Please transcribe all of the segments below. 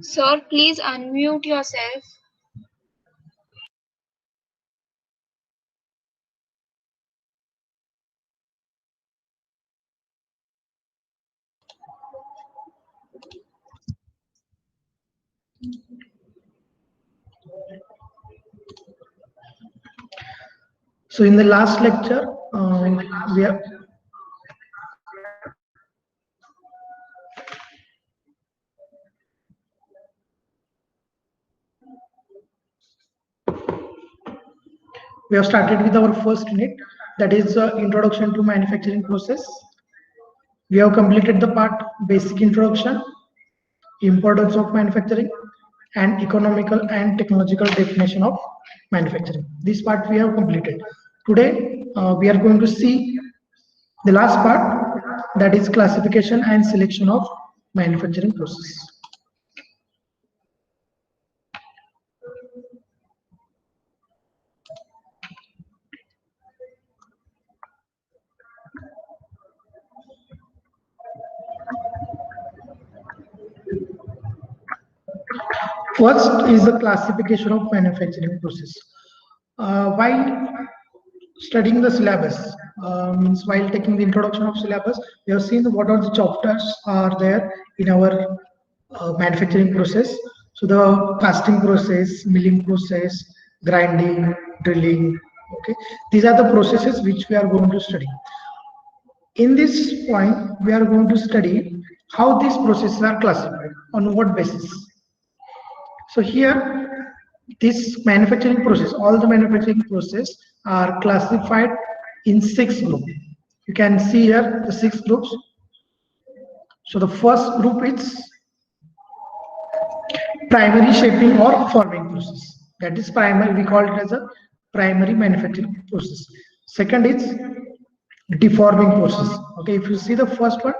Sir, please unmute yourself. So in the last lecture, we have started with our first unit, that is introduction to manufacturing process. We have completed the part basic introduction, importance of manufacturing, and economical and technological definition of manufacturing. This part we have completed. Today we are going to see the last part, that is classification and selection of manufacturing process. First is the classification of manufacturing process. While studying the syllabus, means while taking the introduction of syllabus, we have seen what are the chapters are there in our manufacturing process. So the casting process, milling process, grinding, drilling. Okay, these are the processes which we are going to study. In this point, we are going to study how these processes are classified, on what basis. So here, this manufacturing process, all the manufacturing process are classified in 6 groups. You can see here the 6 groups. So the first group is primary shaping or forming process. That is primary, we call it as a primary manufacturing process. Second is deforming process. Okay, if you see the first one,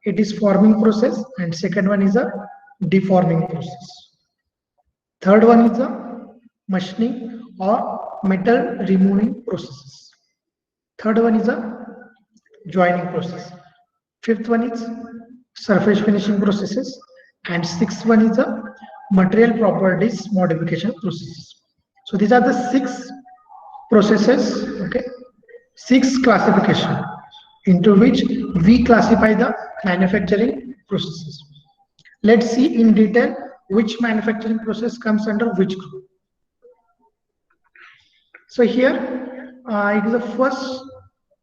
it is forming process, and second one is a deforming process. Third one is the machining or metal removing processes. Third one is a joining process. Fifth one is surface finishing processes, and sixth one is the material properties modification processes. So these are the 6 processes, okay, 6 classification into which we classify the manufacturing processes. Let's see in detail which manufacturing process comes under which group. So here it is the first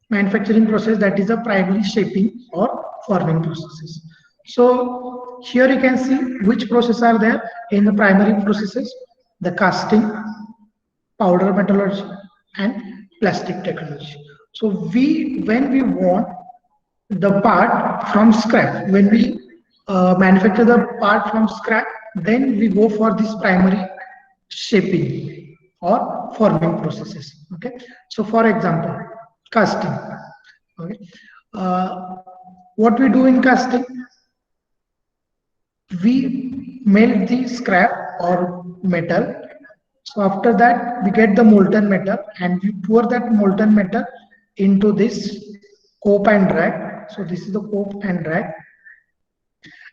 manufacturing process, that is a primary shaping or forming processes. So here you can see which processes are there in the primary processes: the casting, powder metallurgy, and plastic technology. So when we want the part from scrap, when we manufacture the part from scrap, then we go for this primary shaping or forming processes. Okay, so for example, casting. Okay, what we do in casting, we melt the scrap or metal. So after that, we get the molten metal, and we pour that molten metal into this cope and drag. So this is the cope and drag,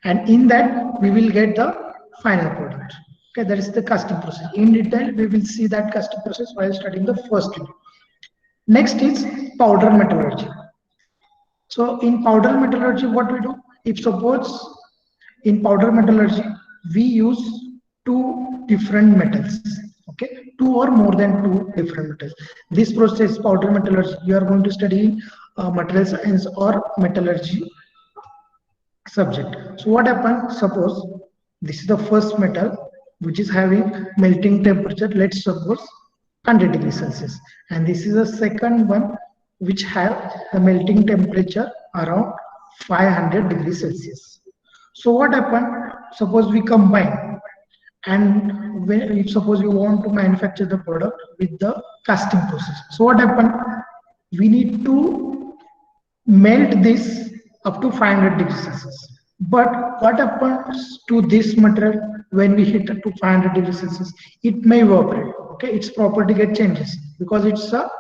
and in that we will get the final product. Okay, that is the casting process. In detail, we will see that casting process while studying the first unit. Next is powder metallurgy. So in powder metallurgy, what we do, if suppose in powder metallurgy we use 2 different metals, okay, 2 or more than 2 different metals. This process, powder metallurgy, you are going to study material science or metallurgy subject. So what happens, suppose this is the first metal which is having melting temperature, let's suppose 100 degrees Celsius, and this is the second one which have the melting temperature around 500 degrees Celsius. So what happened, suppose we combine, and when, if suppose you want to manufacture the product with the casting process, so what happened, we need to melt this up to 500 degrees Celsius. But what happens to this material when we hit it to 500 degrees Celsius? It may evaporate. Okay, its property get changes because it's a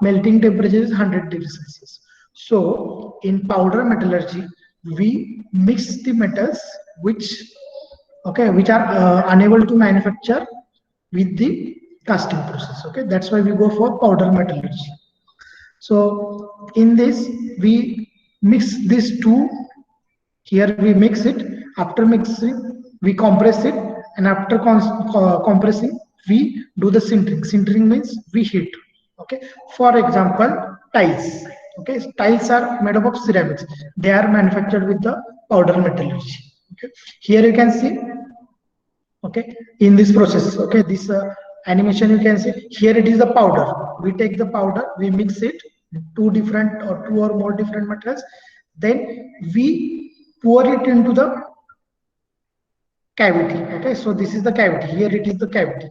melting temperature is 100 degrees Celsius. So in powder metallurgy, we mix the metals which okay, which are unable to manufacture with the casting process. Okay, that's why we go for powder metallurgy. So in this we mix these two. Here we mix it. After mixing, we compress it, and after compressing, we do the sintering. Sintering means we heat. Okay. For example, tiles. Okay, tiles are made up of ceramics. They are manufactured with the powder metallurgy. Okay. Here you can see, okay, in this process, okay, this animation, you can see here it is the powder. We take the powder, we mix it, two different or two or more different materials, then we pour it into the cavity. Okay, so this is the cavity. Here it is the cavity.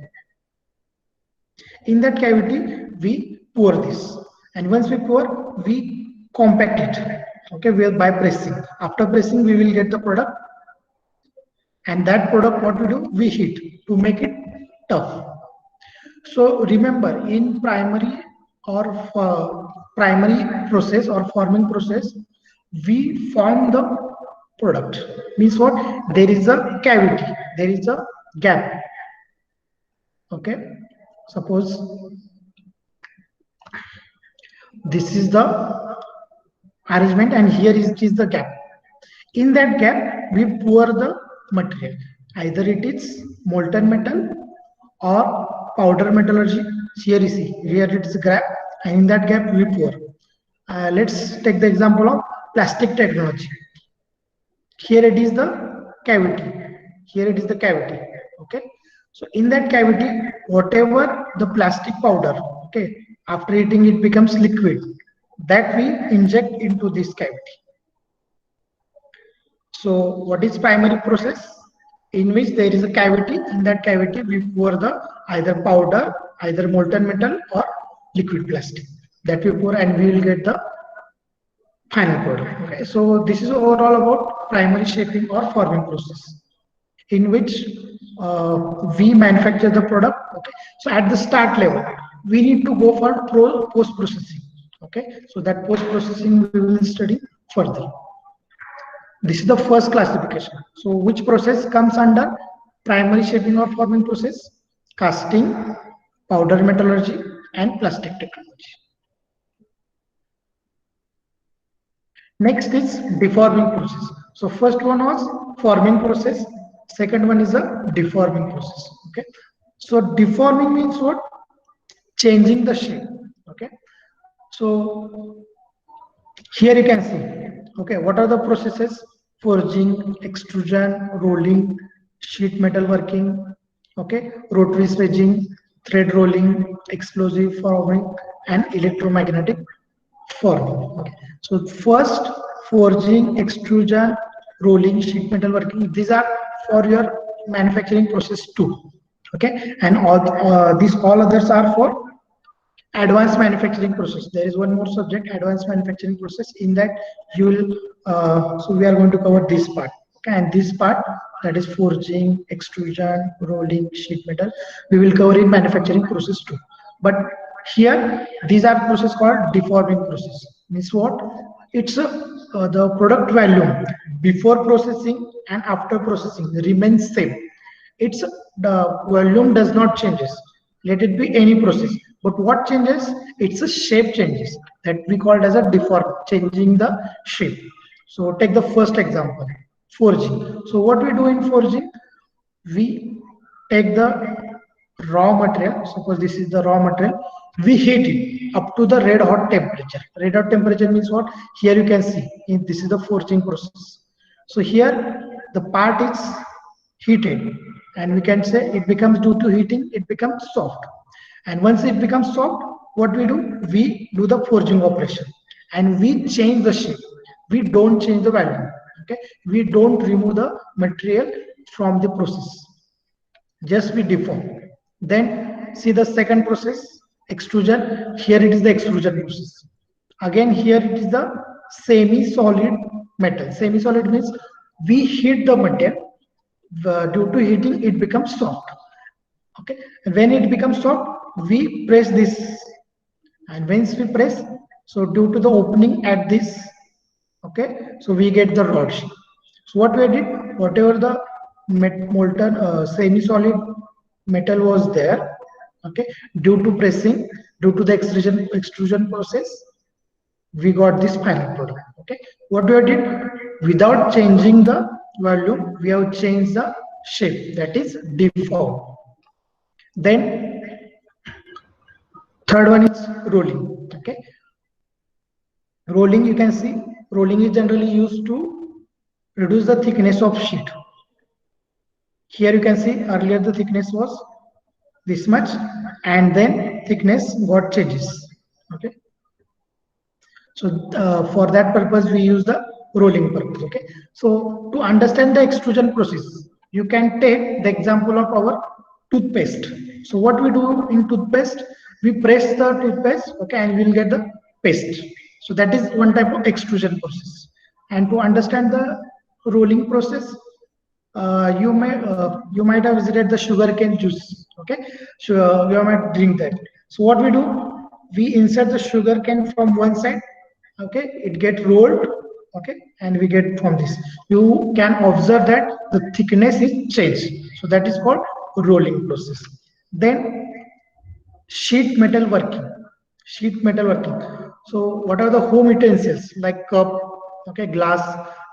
In that cavity we pour this, and once we pour, we compact it. Okay, we are by pressing. After pressing, we will get the product, and that product, what we do, we heat to make it tough. So remember, in or primary process or forming process, we form the product. Means what? There is a cavity, there is a gap. Okay, suppose this is the arrangement, and here is the gap. In that gap, we pour the material. Either it is molten metal or powder metallurgy. Here you see, here it is a gap, and in that gap we pour. Let's take the example of plastic technology. Here it is the cavity. Here it is the cavity. Okay. So in that cavity, whatever the plastic powder, okay, after heating it becomes liquid, that we inject into this cavity. So what is primary process? In which there is a cavity. In that cavity we pour the either powder, either molten metal or liquid plastic, that we pour, and we will get the final product. Okay, so this is overall about primary shaping or forming process, in which we manufacture the product. Okay, so at the start level we need to go for post processing. Okay, so that post processing we will study further. This is the first classification. So which process comes under primary shaping or forming process? Casting, powder metallurgy, and plastic technology. Next is deforming process. So first one was forming process. Second one is a deforming process. Okay. So deforming means what? Changing the shape. Okay. So here you can see. Okay. What are the processes? Forging, extrusion, rolling, sheet metal working. Okay. Rotary swedging, thread rolling, explosive forming, and electromagnetic forming. Okay. So first, forging, extrusion, rolling, sheet metal working, these are for your manufacturing process too. Okay, and all these all others are for advanced manufacturing process. There is one more subject, advanced manufacturing process. In that you will so we are going to cover this part. Okay, and this part, that is forging, extrusion, rolling, sheet metal, we will cover in manufacturing process too. But here these are process called deforming process. Means what? It's the product volume before processing and after processing remains same. It's the volume does not changes. Let it be any process, but what changes? It's a shape changes, that we called as a deform, changing the shape. So take the first example, forging. So what we do in forging? We take the raw material. Suppose this is the raw material. We heat it up to the red hot temperature. Red hot temperature means what? Here you can see, this is the forging process. So here the part is heated, and we can say it becomes, due to heating, it becomes soft. And once it becomes soft, what we do? We do the forging operation, and we change the shape. We don't change the value. Okay, we don't remove the material from the process, just we deform. Then see the second process, extrusion. Here it is the extrusion process. Again here it is the semi-solid metal. Semi-solid means we heat the material, due to heating it becomes soft. Okay, when it becomes soft, we press this, and once we press, so due to the opening at this, okay, so we get the rod shape. So what we did, whatever the molten semi-solid metal was there. Okay, due to pressing, due to the extrusion process, we got this final product. Okay, what we did, without changing the volume, we have changed the shape, that is deform. Then third one is rolling. Okay, rolling, you can see rolling is generally used to reduce the thickness of sheet. Here you can see earlier the thickness was this much, and then thickness got changes. Okay, so for that purpose we use the rolling purpose. Okay, so to understand the extrusion process, you can take the example of our toothpaste. So what we do in toothpaste, we press the toothpaste, okay, and we'll get the paste. So that is one type of extrusion process. And to understand the rolling process, you might have visited the sugarcane juice. Okay, so you might drink that. So what we do, we insert the sugarcane from one side. Okay, it get rolled. Okay, and we get from this, you can observe that the thickness is changed. So that is called rolling process. Then sheet metal working. Sheet metal working, so what are the home utensils like cup, okay, glass,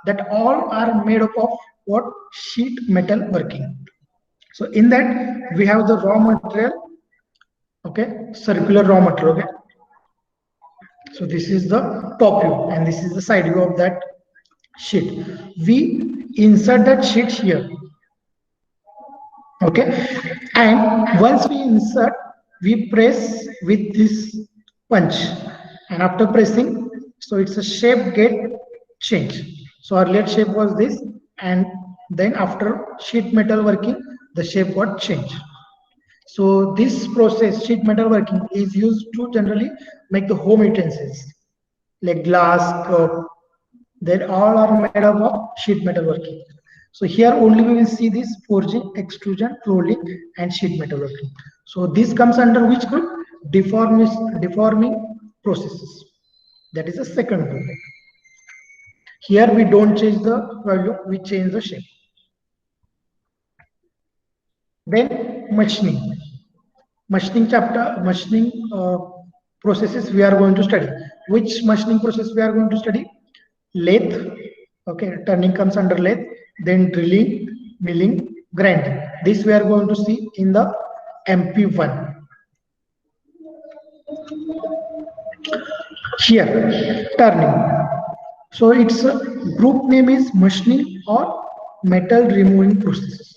that all are made up of what? Sheet metal working. So in that we have the raw material, okay, circular raw material. Okay, so this is the top view and this is the side view of that sheet. We insert that sheet here. Okay, and once we insert, we press with this punch, and after pressing, so it's a shape get change. So earlier shape was this, and then after sheet metal working, the shape got changed. So this process, sheet metal working, is used to generally make the home utensils like glass, cup. They all are made up of sheet metal working. So here only we will see this forging, extrusion, rolling, and sheet metal working. So this comes under which group? Deforming processes. That is the second group. Here we don't change the value, we change the shape. Then machining. Machining processes we are going to study. Which machining process we are going to study? Lathe. Okay, turning comes under lathe. Then drilling, milling, grinding. This we are going to see in the MP1. Here, turning. So its group name is machining or metal removing processes.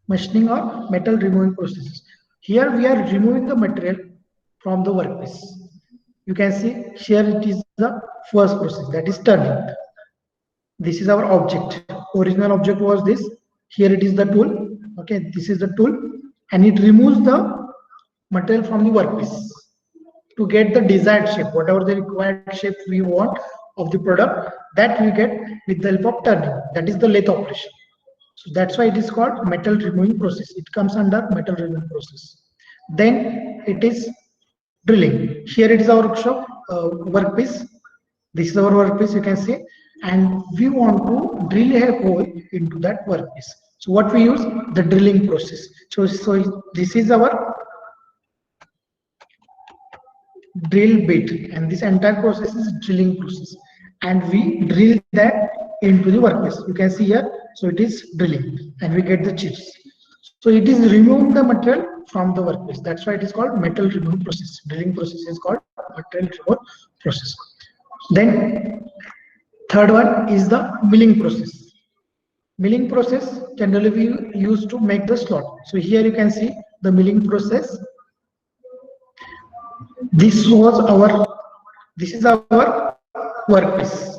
Machining or metal removing processes. Here we are removing the material from the workpiece. You can see here it is the first process, that is turning. This is our object. Original object was this. Here it is the tool. Okay, this is the tool, and it removes the material from the workpiece to get the desired shape, whatever the required shape we want of the product, that we get with the help of turning. That is the lathe operation. So that's why it is called metal removing process. It comes under metal removing process. Then it is drilling. Here it is our workshop workpiece. This is our workpiece, you can see, and we want to drill a hole into that workpiece. So what we use? The drilling process. So this is our drill bit, and this entire process is drilling process, and we drill that into the workpiece. You can see here, so it is drilling, and we get the chips. So it is removing the material from the workpiece. That's why it is called metal removal process. Drilling process is called material removal process. Then third one is the milling process. Milling process generally we use to make the slot. So here you can see the milling process. This is our workpiece.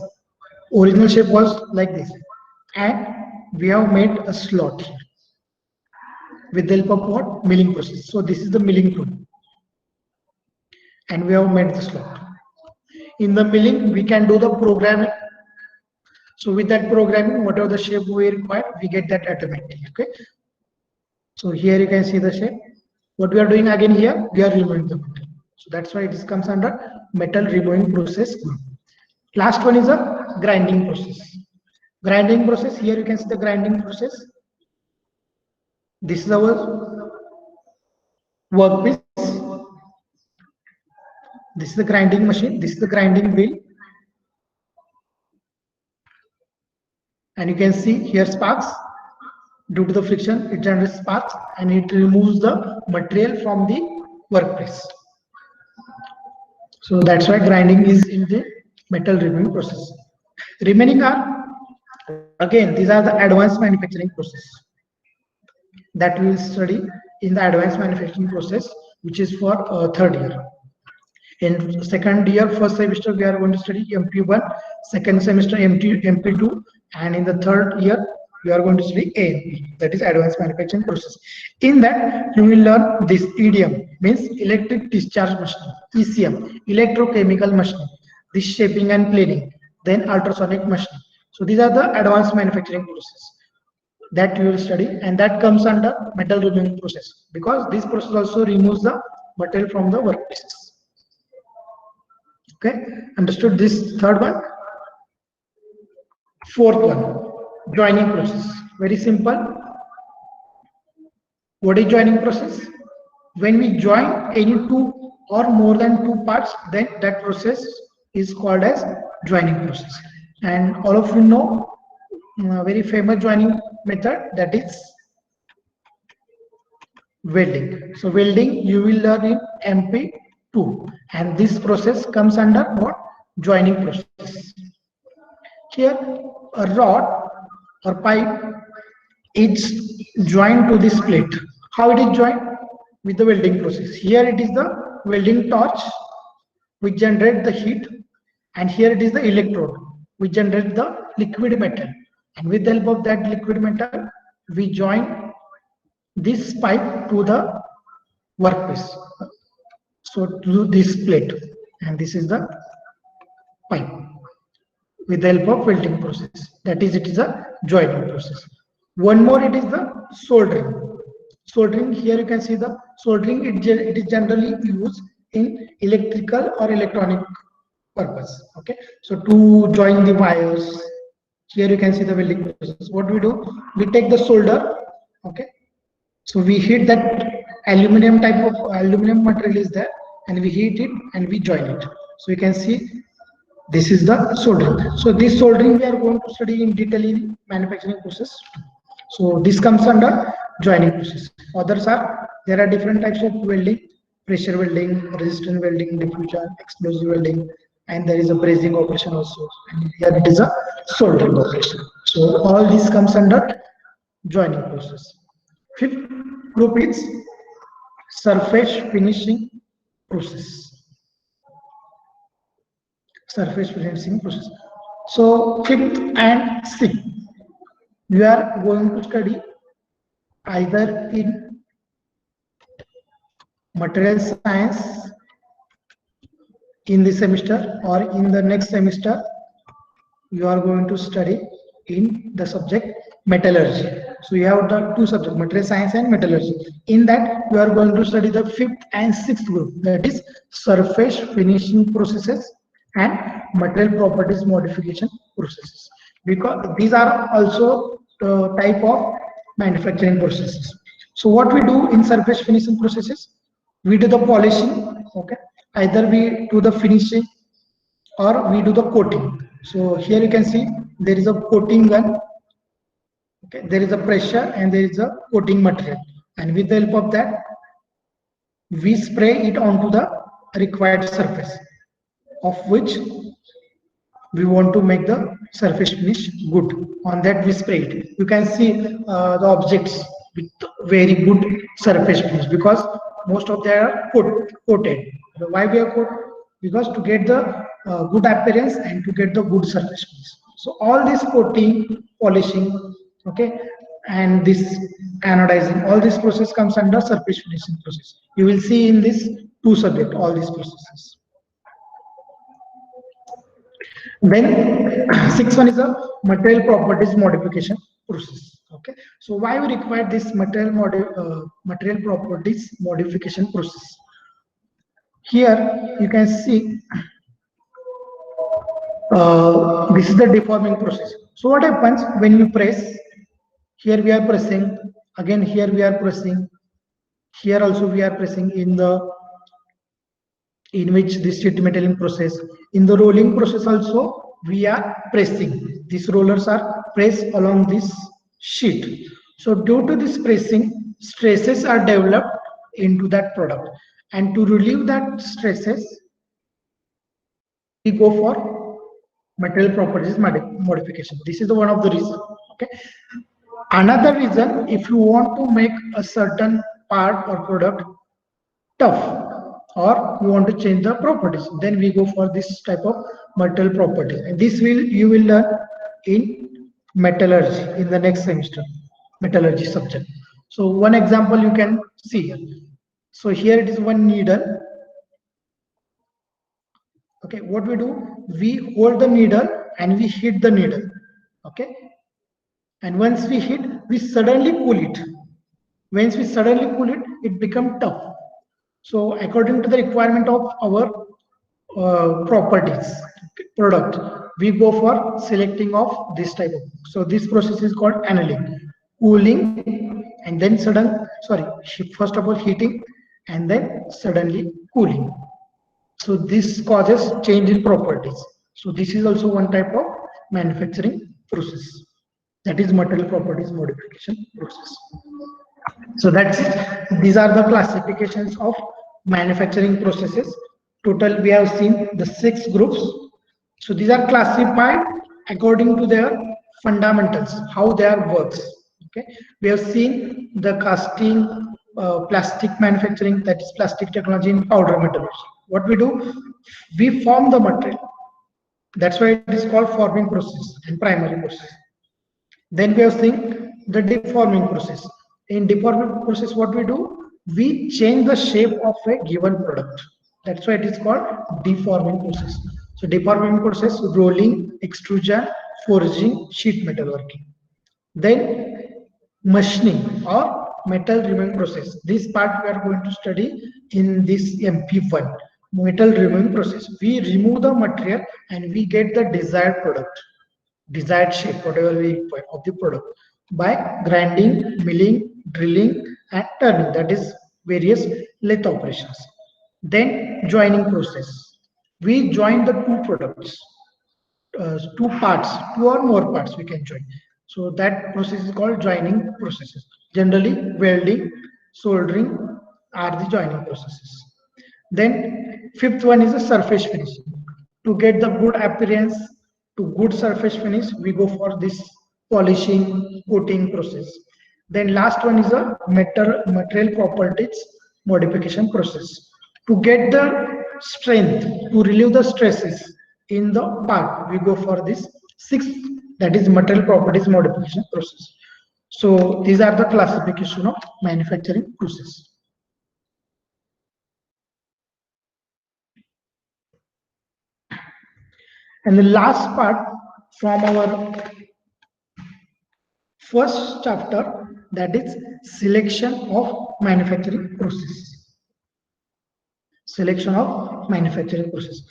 Original shape was like this, and we have made a slot here with the help of what? Milling process. So this is the milling tool, and we have made the slot. In the milling, we can do the programming. So with that programming, whatever the shape we require, we get that automatically. Okay. So here you can see the shape. What we are doing again here, we are removing the metal. So that's why it comes under metal removing process group. Last one is a grinding process. Grinding process, here you can see the grinding process. This is our workpiece. This is the grinding machine. This is the grinding wheel. And you can see here sparks. Due to the friction, it generates sparks and it removes the material from the workpiece. So that's why grinding is in the metal removing process. Remaining are, again, these are the advanced manufacturing process that we will study in the advanced manufacturing process, which is for third year. In second year, first semester, we are going to study MP1, second semester MP2, and in the third year, we are going to study AMP, that is advanced manufacturing process. In that, you will learn this EDM, means electric discharge machine, ECM, electrochemical machine, this shaping and planing, then ultrasonic machine. So these are the advanced manufacturing process that you will study, and that comes under metal removing process, because this process also removes the metal from the workpieces. Okay, understood this third one? Fourth one, joining process. Very simple. What is joining process? When we join any two or more than two parts, then that process is called as joining process. And all of you know a very famous joining method, that is welding. So welding you will learn in MP2, and this process comes under what? Joining process. Here a rod or pipe is joined to this plate. How it is joined? With the welding process. Here it is the welding torch which generates the heat, and here it is the electrode which generates the liquid metal, and with the help of that liquid metal we join this pipe to the workpiece, so to this plate, and this is the pipe with the help of welding process. That is, it is a joining process. One more, it is the soldering. Soldering, here you can see the soldering, it is generally used in electrical or electronic purpose. Okay, so to join the wires, here you can see the welding process. What we do, we take the solder. Okay, so we heat that aluminum type of aluminum material is there, and we heat it and we join it. So you can see this is the soldering. So this soldering we are going to study in detail in manufacturing process. So this comes under joining process. Others are, there are different types of welding: pressure welding, resistance welding, diffusion, explosive welding, and there is a brazing operation also. And here it is a soldering operation. So all this comes under joining process. Fifth group is surface finishing process. Surface finishing process. So fifth and sixth, we are going to study either in material science in this semester, or in the next semester you are going to study in the subject metallurgy. So you have the two subjects, material science and metallurgy. In that you are going to study the fifth and sixth group, that is surface finishing processes and material properties modification processes, because these are also type of manufacturing processes. So what we do in surface finishing processes, we do the polishing. Okay, either we do the finishing or we do the coating. So here you can see there is a coating gun. Okay, there is a pressure and there is a coating material, and with the help of that we spray it onto the required surface of which we want to make the surface finish good. On that we spray it. You can see the objects with very good surface finish, because most of them are coated. Why we are coated? Because to get the good appearance and to get the good surface finish. So all this coating, polishing, okay, and this anodizing, all this process comes under surface finishing process. You will see in this two subject all these processes. Then sixth one is a material properties modification process. Okay, so why we require this material properties modification process? Here you can see this is the deforming process. So what happens when you press? Here we are pressing, again here we are pressing, here also we are pressing in which this sheet metaling process. In the rolling process also we are pressing. These rollers are pressed along this sheet. So due to this pressing, stresses are developed into that product. And to relieve that stresses, we go for material properties modification. This is the one of the reason. Okay. Another reason, if you want to make a certain part or product tough, or you want to change the properties, then we go for this type of material properties, and this will you will learn in metallurgy in the next semester, metallurgy subject. So one example you can see here. So here it is one needle. Okay, what we do, we hold the needle and we hit the needle. Okay, and once we hit, we suddenly pull it. Once we suddenly pull it, it becomes tough. So according to the requirement of our properties product, we go for selecting of this type of. So this process is called annealing, cooling, and then first of all heating, and then suddenly cooling. So this causes change in properties. So this is also one type of manufacturing process, that is material properties modification process. So that's it. These are the classifications of manufacturing processes. Total, we have seen the 6 groups. So these are classified according to their fundamentals, how their works. Okay, we have seen the casting, plastic manufacturing, that is plastic technology in powder metallurgy. What we do, we form the material. That's why it is called forming process and primary process. Then we have seen the deforming process. In deforming process, what we do? We change the shape of a given product. That's why it is called deforming process. So deforming process, rolling, extrusion, forging, sheet metal working. Then machining or metal removing process. This part we are going to study in this MP1. Metal removing process. We remove the material and we get the desired product, desired shape, whatever we require of the product, by grinding, milling, drilling, and turning. That is various lathe operations. Then joining process. We join the two products, two parts, two or more parts we can join. So that process is called joining processes. Generally, welding, soldering are the joining processes. Then fifth one is a surface finishing. To get the good appearance, to good surface finish, we go for this polishing, coating process. Then last one is a material properties modification process. To get the strength, to relieve the stresses in the part, we go for this sixth, that is material properties modification process. So these are the classification of manufacturing process. And the last part from our first chapter, that is selection of manufacturing process. Selection of manufacturing process.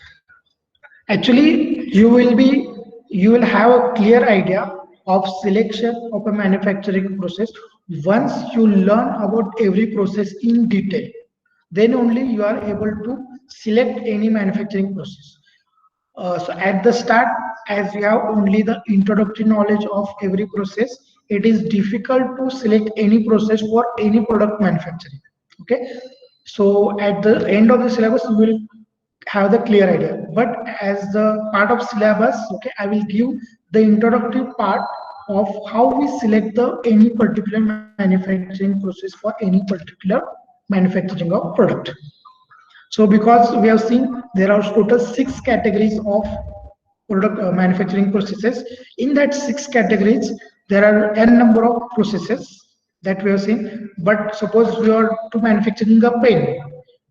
Actually, you will have a clear idea of selection of a manufacturing process once you learn about every process in detail. Then only you are able to select any manufacturing process. So at the start, as you have only the introductory knowledge of every process, it is difficult to select any process for any product manufacturing. Okay, so at the end of the syllabus, you will have the clear idea. But as the part of syllabus, okay, I will give the introductory part of how we select the any particular manufacturing process for any particular manufacturing of product. So because we have seen there are total 6 categories of product manufacturing processes. In that 6 categories, there are n number of processes that we have seen. But suppose we are to manufacturing a pen,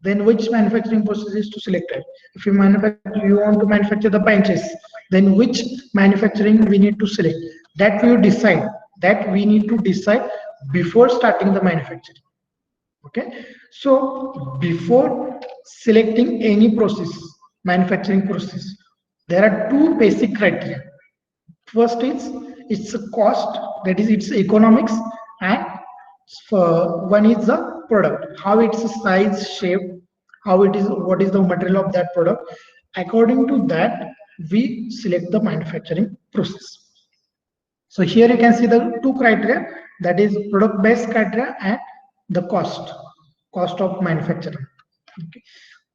then which manufacturing process is to select it? If you want to manufacture the benches, then which manufacturing we need to select? That we decide. That we need to decide before starting the manufacturing. Okay, so before selecting any process, manufacturing process, there are 2 basic criteria. First is its cost, that is its economics, and one is the product, how its size, shape, how it is, what is the material of that product. According to that, we select the manufacturing process. So here you can see the two criteria, that is product based criteria and the cost of manufacturing.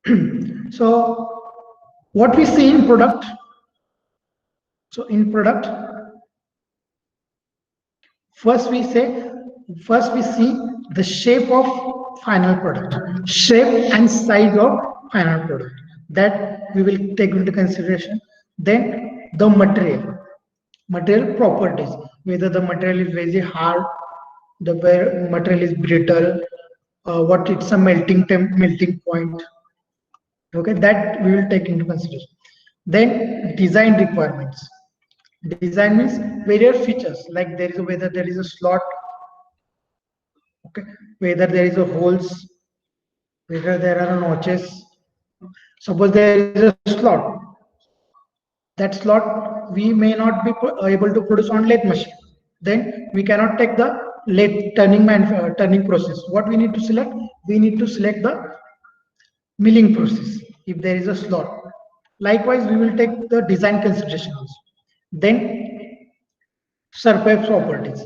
Okay. So what we see in product, so in product, first we see the shape of final product, shape and size of final product, that we will take into consideration. Then the material properties, whether the material is very hard, the material is brittle, what it's a melting point. Okay, that we will take into consideration. Then design requirements. Design means various features, like there is whether there is a slot, okay, whether there is a holes, whether there are notches. Suppose there is a slot, that slot we may not be able to produce on lathe machine. Then we cannot take the lathe turning process. What we need to select? We need to select the milling process if there is a slot. Likewise, we will take the design consideration also. Then surface properties,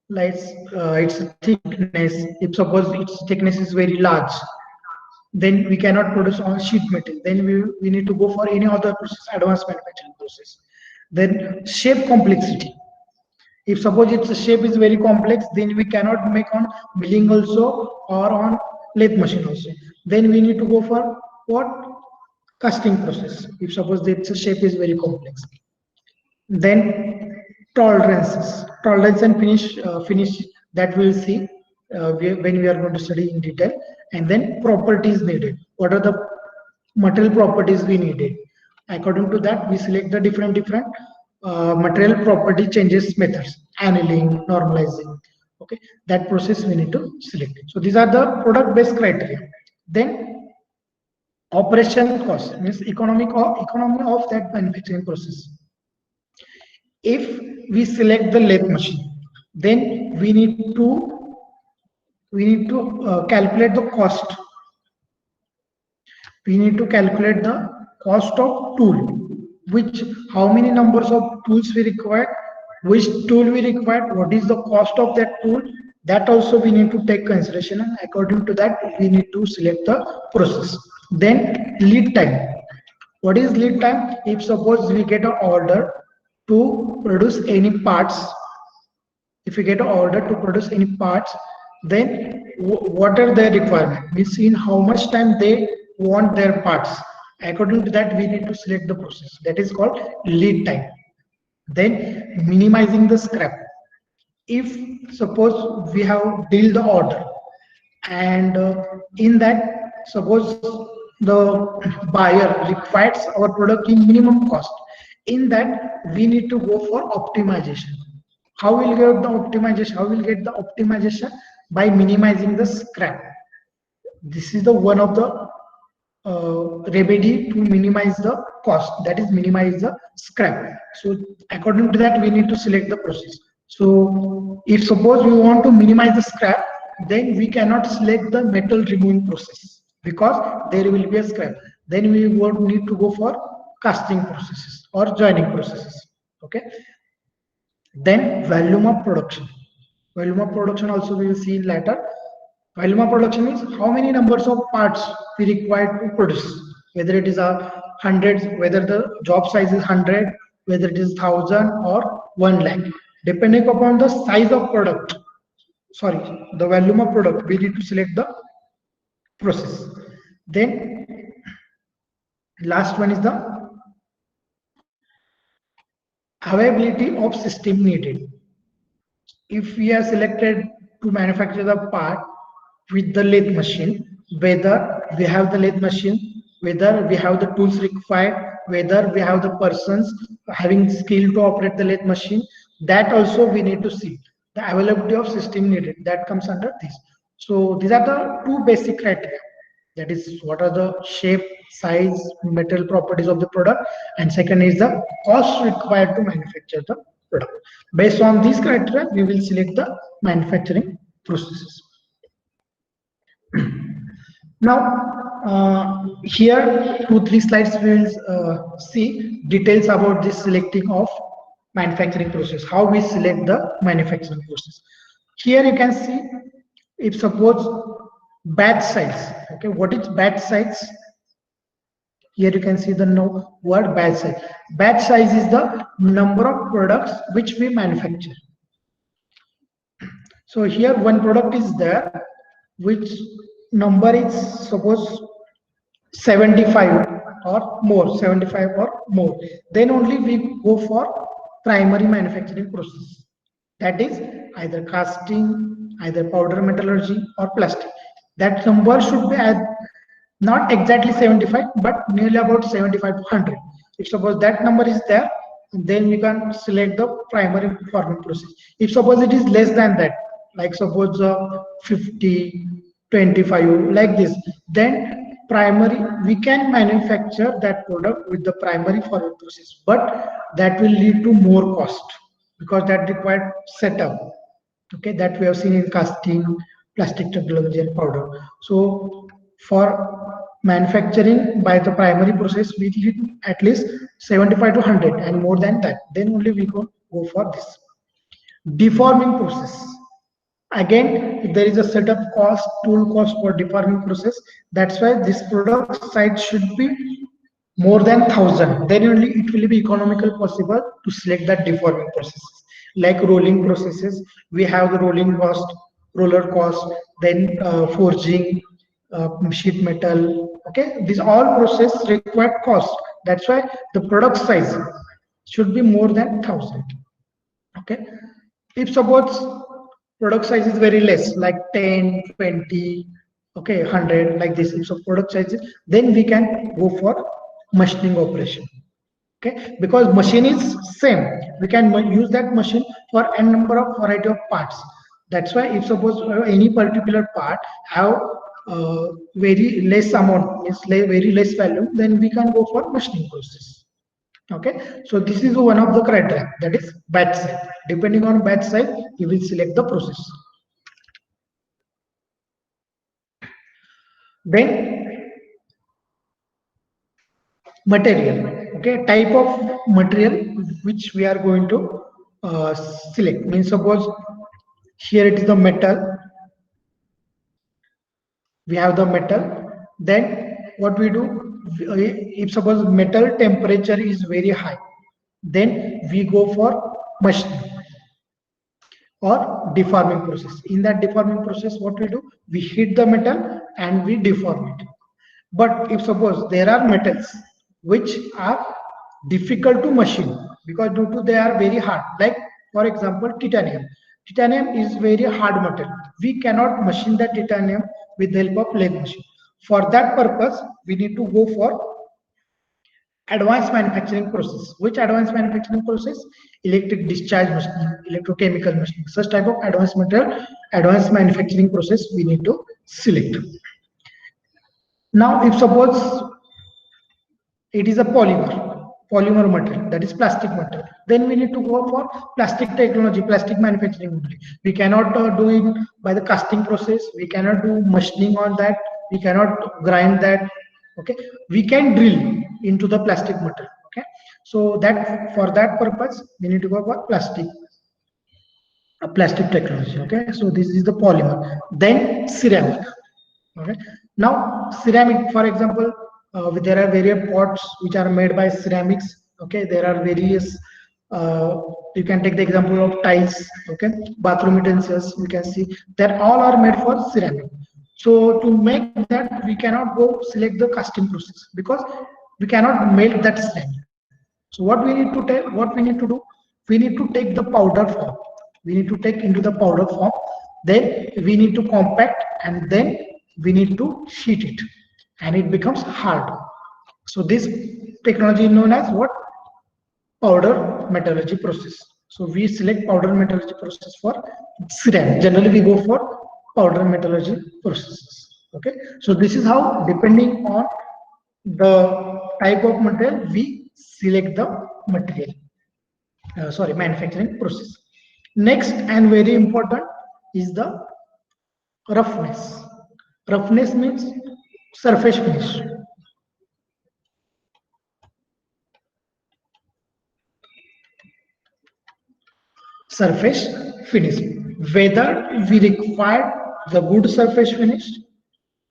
like its thickness. If suppose its thickness is very large, then we cannot produce on sheet metal. Then we need to go for any other process, advanced manufacturing process. Then shape complexity. If suppose its shape is very complex, then we cannot make on milling also or on lathe machine also. Then we need to go for what? Casting process. If suppose its shape is very complex. Then tolerance and finish, that we'll see when we are going to study in detail. And then properties needed. What are the material properties we needed? According to that, we select the different material property changes methods, annealing, normalizing. Okay, that process we need to select. So these are the product based criteria. Then operation cost means economy of that manufacturing process. If we select the lathe machine, then we need to calculate the cost. We need to calculate the cost of tool, which how many numbers of tools we require, which tool we require, what is the cost of that tool, that also we need to take consideration, and according to that we need to select the process. Then lead time. What is lead time? If suppose we get an order to produce any parts, if we get an order to produce any parts, then what are their requirements? We see in how much time they want their parts. According to that, we need to select the process. That is called lead time. Then minimizing the scrap. If suppose we have deal the order, and in that, suppose the buyer requires our product in minimum cost, in that we need to go for optimization. How will get the optimization? How will get the optimization? By minimizing the scrap. This is the one of the remedy to minimize the cost, that is minimize the scrap. So according to that we need to select the process. So if suppose we want to minimize the scrap, then we cannot select the metal removing process because there will be a scrap. Then we would need to go for casting processes or joining processes. Okay. Then volume of production. Volume of production also we will see later. Volume of production is how many numbers of parts we require to produce, whether it is a hundreds, whether the job size is 100, whether it is 1000 or 1 lakh, depending upon the size of product, sorry, the volume of product, we need to select the process. Then last one is the availability of system needed. If we are selected to manufacture the part with the lathe machine, whether we have the lathe machine, whether we have the tools required, whether we have the persons having skill to operate the lathe machine, that also we need to see. The availability of system needed, that comes under this. So these are the two basic criteria. That is, what are the shape, size, metal properties of the product, and second is the cost required to manufacture the product. Based on these criteria, we will select the manufacturing processes. Now, here 2-3 slides we will see details about this selecting of manufacturing process, how we select the manufacturing process. Here you can see, if suppose batch size, okay, what is batch size? Here you can see the word batch size. Batch size is the number of products which we manufacture. So here one product is there, which number is suppose 75 or more, 75 or more. Then only we go for primary manufacturing process. That is either casting, either powder metallurgy or plastic. That number should be at not exactly 75, but nearly about 75 to 100. If suppose that number is there, then we can select the primary forming process. If suppose it is less than that, like suppose 50, 25, like this, then primary, we can manufacture that product with the primary forming process, but that will lead to more cost because that required setup. Okay, that we have seen in casting, plastic technology, and powder. So for manufacturing by the primary process, we need at least 75 to 100, and more than that, then only we go for this deforming process. Again, if there is a setup cost, tool cost for deforming process, that's why this product size should be more than 1,000. Then only it will be economical possible to select that deforming processes. Like rolling processes, we have the rolling cost, roller cost, then forging, sheet metal. Okay, these all process require cost. That's why the product size should be more than 1,000. Okay, if suppose product size is very less, like 10, 20, okay, 100, like this, if so product size is, then we can go for machining operation. Okay, because machine is same, we can use that machine for n number of variety of parts. That's why if suppose any particular part have very less amount, means very less value, then we can go for machining process. Okay, so this is one of the criteria, that is batch size. Depending on batch size, you will select the process. Then material, okay, type of material which we are going to select. Means suppose here it is the metal, we have the metal. Then what we do, if suppose metal temperature is very high, then we go for machining or deforming process. In that deforming process, what we do, we heat the metal and we deform it. But if suppose there are metals which are difficult to machine because due to they are very hard, like for example titanium. Titanium is very hard metal. We cannot machine the titanium with the help of lathe machine. For that purpose, we need to go for advanced manufacturing process. Which advanced manufacturing process? Electric discharge machining, electrochemical machining. Such type of advanced manufacturing process we need to select. Now, if suppose it is a polymer material, that is plastic material, then we need to go for plastic technology, plastic manufacturing only. We cannot do it by the casting process. We cannot do machining on that. We cannot grind that. Okay, we can drill into the plastic material. Okay, so that for that purpose we need to go for plastic technology. Okay, so this is the polymer. Then ceramic. Okay, now ceramic, for example, there are various pots which are made by ceramics. Okay, there are various you can take the example of tiles. Okay, bathroom utensils, you can see that all are made for ceramic. So to make that, we cannot go select the casting process because we cannot melt that ceramic. So what we need to take, what we need to do, we need to take the powder form. We need to take into the powder form. Then we need to compact, and then we need to sheet it, and it becomes hard. So this technology is known as what? Powder metallurgy process. So we select powder metallurgy process for ceramic. Generally, we go for powder metallurgy processes. Okay, so this is how, depending on the type of material, we select the material, sorry, manufacturing process. Next and very important is the roughness. Roughness means surface finish. Surface finish. Whether we require the good surface finish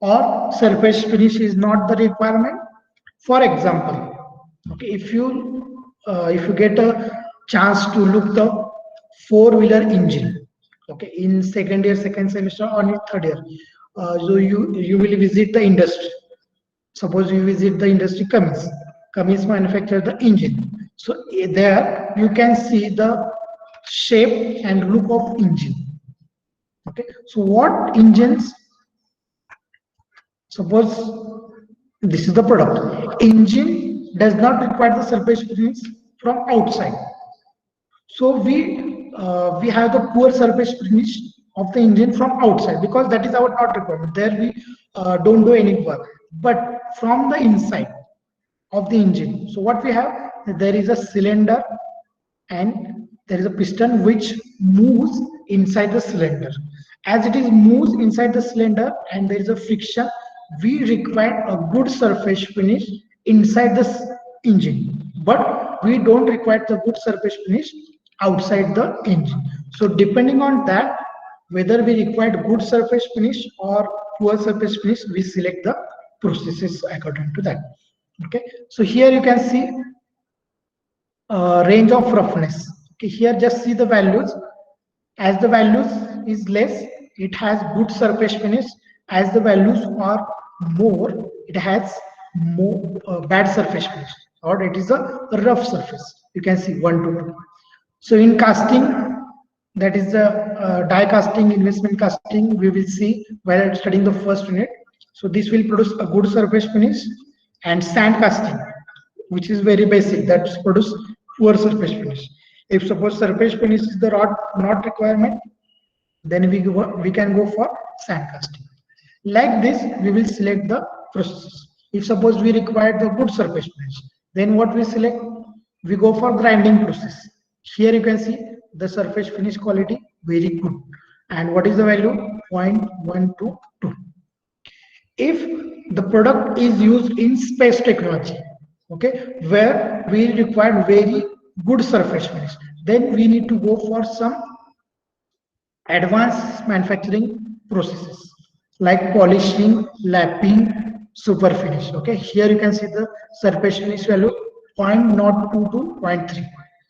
or surface finish is not the requirement. For example, okay, if you get a chance to look the four-wheeler engine, okay, in second year, second semester, or in third year, so you will visit the industry. Suppose you visit the industry Cummins. Cummins manufacture the engine. So there you can see the shape and look of engine. Okay. So what engines? Suppose this is the product. Engine does not require the surface finish from outside. So we have the poor surface finish of the engine from outside because that is our not requirement. There we don't do any work. But from the inside of the engine, so what we have, there is a cylinder and there is a piston which moves inside the cylinder. As it is moves inside the cylinder and there is a friction, we require a good surface finish inside the engine, but we don't require the good surface finish outside the engine. So depending on that, whether we require good surface finish or poor surface finish, we select the processes according to that. Okay, so here you can see range of roughness. Okay, here just see the values. As the values is less, it has good surface finish. As the values are more, it has more bad surface finish, or it is a rough surface. You can see 1 to 2. So in casting, that is the die casting, investment casting, we will see while studying the first unit. So this will produce a good surface finish. And sand casting, which is very basic, that produce poor surface finish. If suppose surface finish is the rod not requirement, then we can go for sand casting. Like this, we will select the processes. If suppose we require the good surface finish, then what we select? We go for grinding process. Here you can see the surface finish quality very good. And what is the value? 0.122. If the product is used in space technology, okay, where we require very good surface finish, then we need to go for some advanced manufacturing processes like polishing, lapping, super finish. Okay, here you can see the surface finish value 0.02 to 0.3.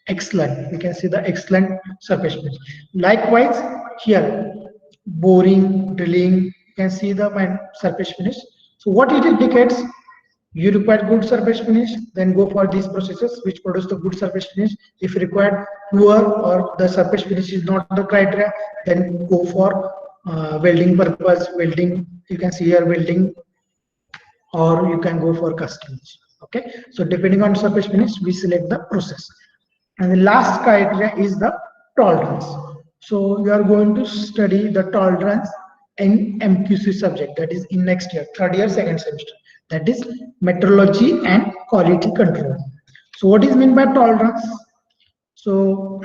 Excellent. You can see the excellent surface finish. Likewise, here boring, drilling, you can see the surface finish. So what it indicates, you require good surface finish, then go for these processes which produce the good surface finish. If you require poor or the surface finish is not the criteria, then go for welding purpose, welding, you can see here welding, or you can go for customers. Okay, so depending on surface finish, we select the process. And the last criteria is the tolerance. So you are going to study the tolerance in MQC subject, that is in next year, third year, second semester. That is metrology and quality control. So what is meant by tolerance? So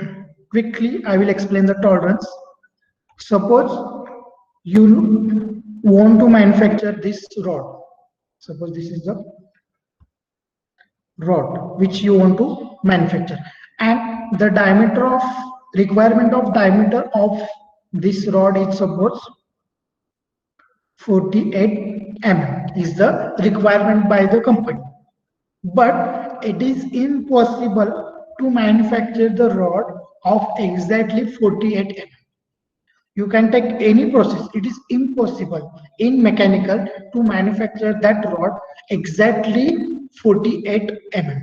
quickly, I will explain the tolerance. Suppose you want to manufacture this rod. Suppose this is the rod which you want to manufacture, and the diameter of requirement of diameter of this rod is suppose 48 mm is the requirement by the company, but it is impossible to manufacture the rod of exactly 48 mm. You can take any process, it is impossible in mechanical to manufacture that rod exactly 48 mm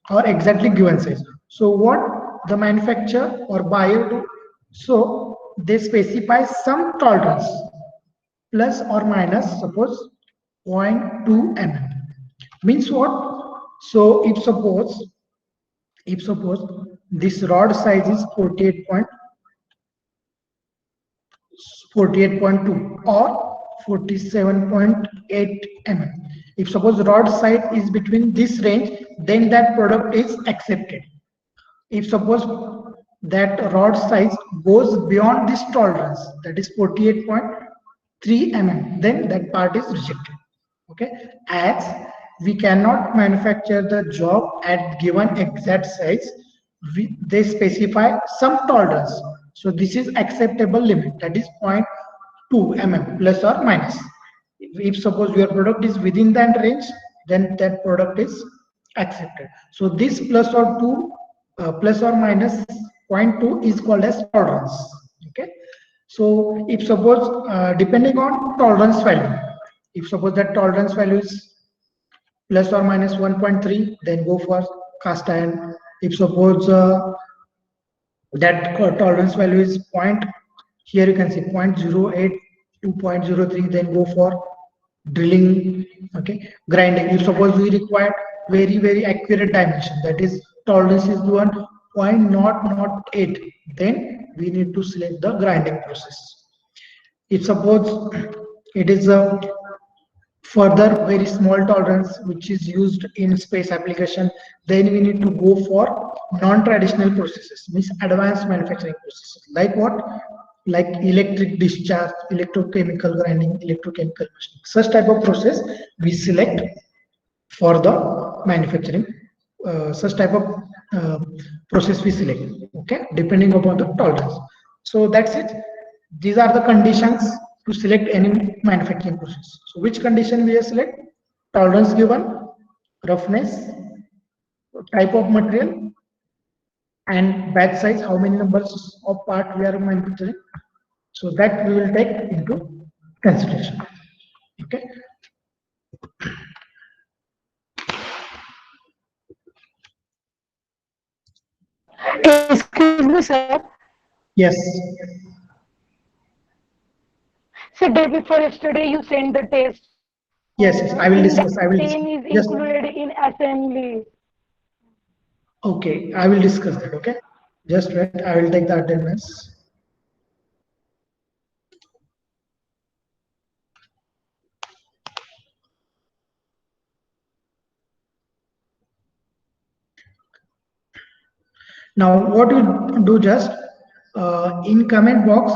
or exactly given size. So what the manufacturer or buyer do? So they specify some tolerance plus or minus, suppose 0.2 mm. Means what? So if suppose this rod size is 48.2 or 47.8 mm. If suppose rod size is between this range, then that product is accepted. If suppose that rod size goes beyond this tolerance, that is 48.3 mm, then that part is rejected. Okay, as we cannot manufacture the job at given exact size, they specify some tolerance. So this is acceptable limit, that is 0.2 mm plus or minus. If suppose your product is within that range, then that product is accepted. So this plus or two plus or minus zero point 0.2 is called as tolerance. Okay, so if suppose depending on tolerance value, if suppose that tolerance value is plus or minus 1.3, then go for cast iron. If suppose that tolerance value is point, here you can see 0.08 to 0.03, then go for drilling. Okay, grinding. If suppose we require very accurate dimension, that is tolerance is 1.008, then we need to select the grinding process. If suppose it is a further very small tolerance which is used in space application, then we need to go for non-traditional processes, means advanced manufacturing processes, like what, like electric discharge, electrochemical grinding, electrochemical machining. Such type of process we select for the manufacturing. Such type of process we select, okay, depending upon the tolerance. So that's it. These are the conditions to select any manufacturing process. So which condition we select? Tolerance given, roughness, type of material, and batch size, how many numbers of part we are manufacturing. So that we will take into consideration. Okay. Excuse me, sir. Yes. So day before yesterday, you sent the test. Yes. I will In that discuss. I will 10 discuss. is Just included in assembly. okay. I will discuss that. Okay. Just wait. I will take the attendance. Now, what you do, just in comment box,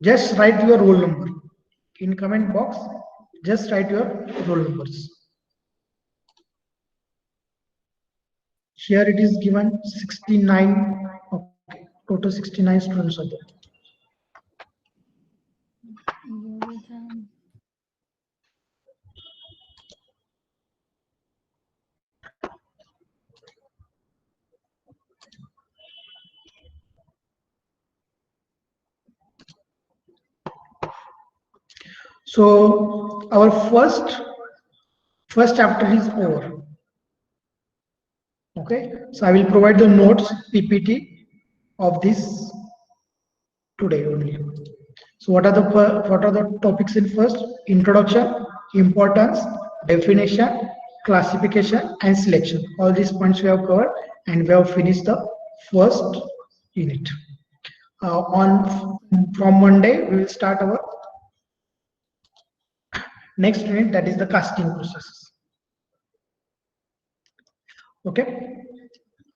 just write your roll number. In comment box, just write your roll numbers. Here it is given 69. Okay, total 69 students are there. So our first chapter is over. Okay, so I will provide the notes PPT of this today only. So what are the topics in first? Introduction, importance, definition, classification, and selection. All these points we have covered, and we have finished the first unit. From Monday we will start our next unit, that is the casting process. Okay,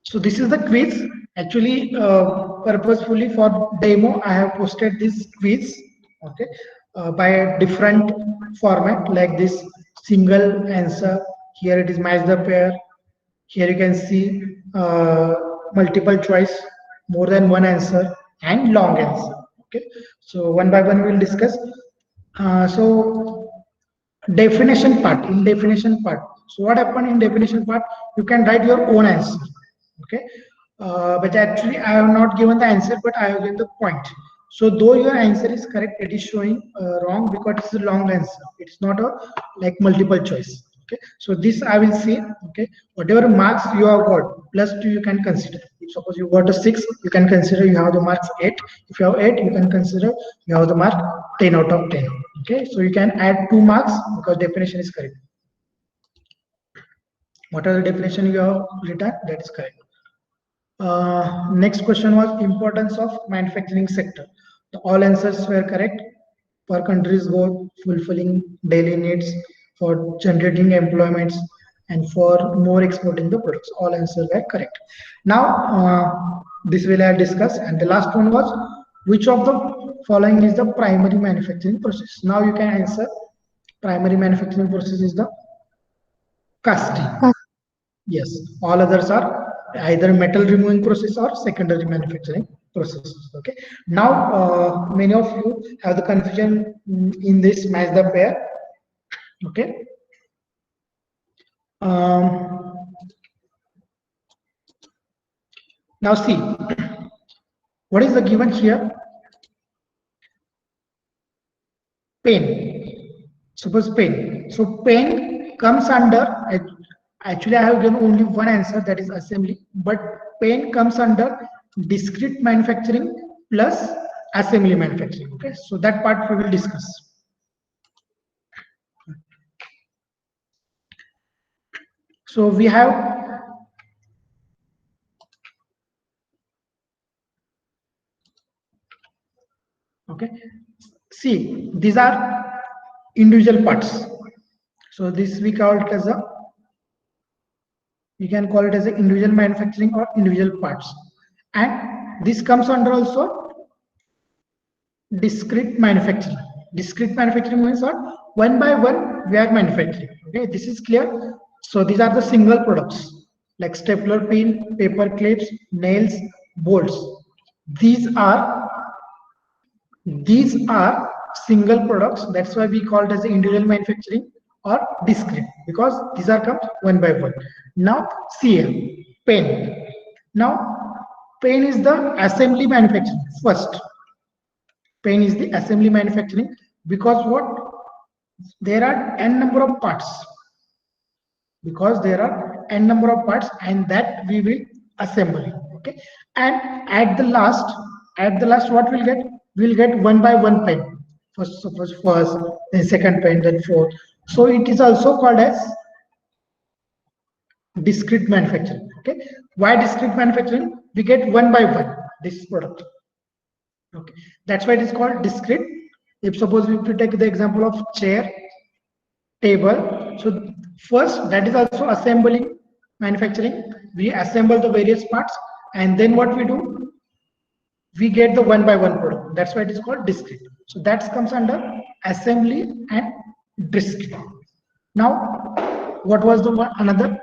so this is the quiz. Actually, purposefully for demo, I have posted this quiz. Okay, by a different format, like this single answer. Here it is match the pair. Here you can see multiple choice, more than one answer, and long answer. Okay, so one by one we will discuss. So definition part, in definition part. So what happened in definition part? You can write your own answer. Okay, but actually I have not given the answer, but I have given the point. So though your answer is correct, it is showing wrong because it's a long answer. It's not a like multiple choice. Okay, so this I will see. Okay, whatever marks you have got, plus 2 you can consider. If suppose you got a 6, you can consider you have the marks 8. If you have 8, you can consider you have the mark 10 out of 10. Okay, so you can add 2 marks because definition is correct. What are the definition you have written? That is correct. Next question was importance of manufacturing sector. All answers were correct. per country's goal, fulfilling daily needs, for generating employments, and for more exporting the products. All answers were correct. Now, this will I discuss. And the last one was, which of the following is the primary manufacturing process? Now you can answer. Primary manufacturing process is the casting. Yes, all others are either metal removing process or secondary manufacturing processes. Okay. Now, many of you have the confusion in this match the pair. Okay. Now see, what is the given here? Pen. Suppose pen. So pen comes under, actually I have given only one answer, that is assembly, but pen comes under discrete manufacturing plus assembly manufacturing. Okay, so that part we will discuss. So we have okay, see, these are individual parts. So this we call it as a, you can call it as a individual manufacturing or individual parts, and this comes under also discrete manufacturing. Discrete manufacturing means what? One by one we are manufacturing. Okay, this is clear. So these are the single products like stapler pin, paper clips, nails, bolts. These are single products. That's why we call it as individual manufacturing or discrete, because these are comes one by one. Now CM, pen. Now pen is the assembly manufacturing first. Pen is the assembly manufacturing, because what? There are n number of parts. Because there are n number of parts, and that we will assemble. Okay, and at the last, what we'll get? We'll get one by one pen. First, then second pen, then fourth. So it is also called as discrete manufacturing. Okay, why discrete manufacturing? We get one by one this product. Okay, that's why it is called discrete. If suppose we take the example of chair, table, so first that is also assembling manufacturing. We assemble the various parts, and then what we do? We get the one by one product. That's why it is called discrete. So that comes under assembly and discrete. Now, what was the one another?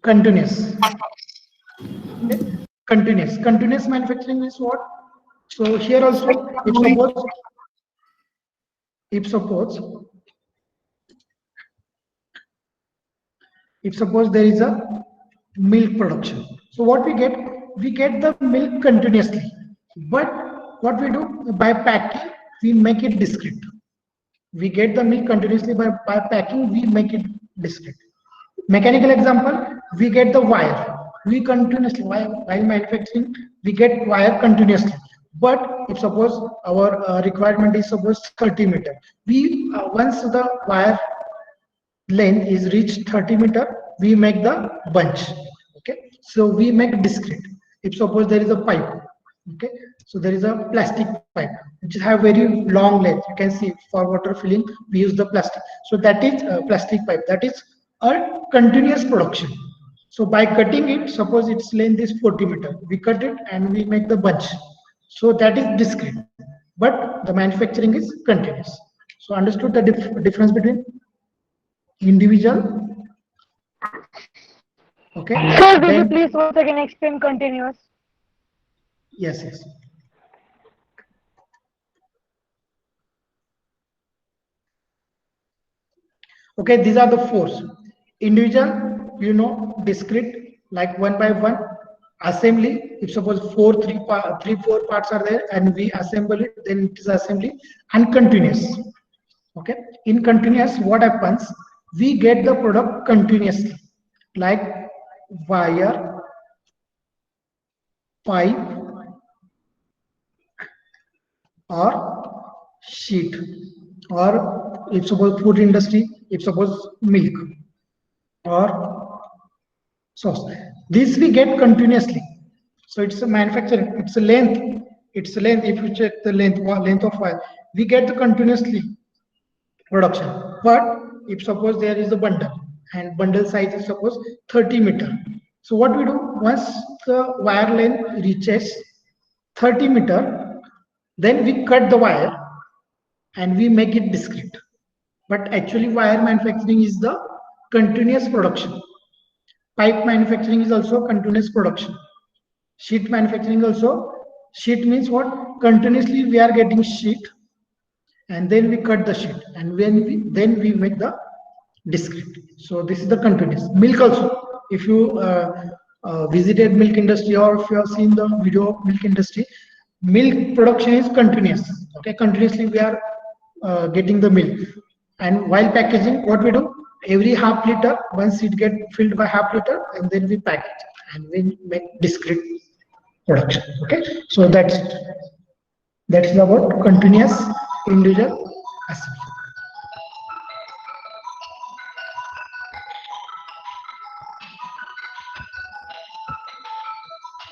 Continuous. Okay. Continuous manufacturing is what? So here also, if suppose there is a milk production, so what we get? We get the milk continuously, but what we do? By packing, we make it discrete. We get the milk continuously, by packing we make it discrete. Mechanical example, we get the wire. We continuously, while manufacturing, we get wire continuously. But if suppose our requirement is suppose 30 meter, we once the wire length is reached 30 meter, we make the bunch. Okay, so we make discrete. If suppose there is a pipe, okay, so there is a plastic pipe which have very long length. You can see for water filling we use the plastic. So that is a plastic pipe. That is a continuous production. So by cutting it, suppose its length is 40 meter, we cut it and we make the bunch. So that is discrete, but the manufacturing is continuous. So understood the difference between individual? Okay. Sir, will you please once again explain continuous? Yes. Okay, these are the four. Individual, discrete, like one by one. Assembly, if suppose three, four parts are there and we assemble it, then it is assembly. And continuous. Okay, in continuous, what happens? We get the product continuously, like wire, pipe, or sheet, or if suppose food industry, if suppose milk or sauce. This we get continuously. So it's a manufacturing, it's a length, it's a length. If you check the length of wire, we get the continuously production. But if suppose there is a bundle and bundle size is suppose 30 meter. So what we do, once the wire length reaches 30 meter, then we cut the wire and we make it discrete. But actually wire manufacturing is the continuous production. Pipe manufacturing is also continuous production. Sheet manufacturing also. Sheet means what? Continuously we are getting sheet and then we cut the sheet and then we make the discrete. So this is the continuous. Milk also. If you visited milk industry or if you have seen the video of milk industry, milk production is continuous. Okay, continuously we are getting the milk. And while packaging, what we do? Every half liter, once it get filled by half liter, and then we pack it and we make discrete production. Okay, so that's about continuous individual assembly.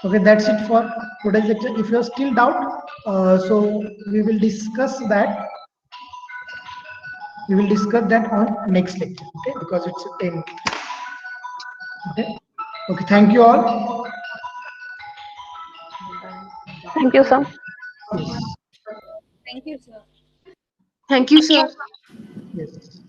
Okay, that's it for today's lecture. If you are still doubt, so we will discuss that. We will discuss that on next lecture. Okay, because it's a 10. Okay. Okay. Thank you all. Thank you, sir. Yes. Thank you, sir. Thank you, sir. Yes.